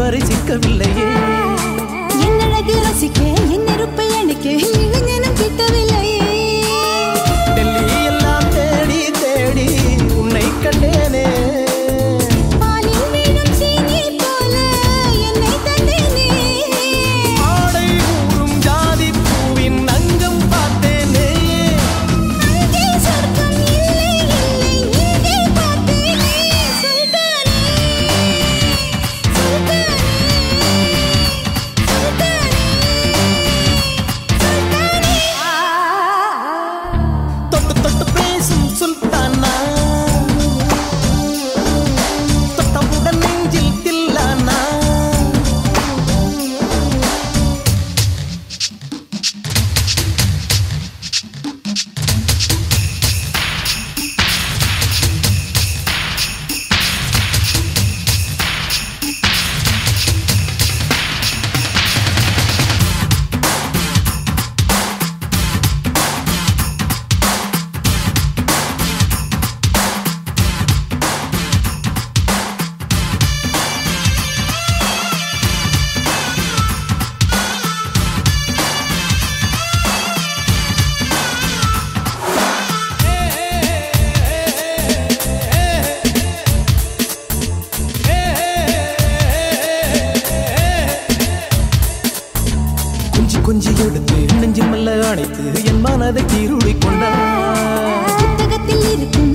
இதுவரை சிக்கவில்லையே என் அழகு ரசிக்க என் நெருப்பை அணைக்க இளைஞனும் கிட்டவில்லையே டெல்லி எல்லாம் தேடி தேடி உன்னை கண்டேனே பாலில் வீடும் சீனி போல என்னை தந்தேனே ஆடை ஊறும் ஜாதி பூவின் அங்கம் பார்த்தேனே அங்கே சொர்க்கம் இல்லை இல்லை இங்கே பார்த்தேனே சுல்தானே சுல்தானே தொட்டு தொட்டு பேசும் சுல்தானா தொட்டவுடன் நெஞ்சில் தில்லானா கொஞ்சி எடுத்து நெஞ்சில் மெல்ல அணைத்து என் மனதை தீருளி கொண்டார் புத்தகத்தில் இருக்கும்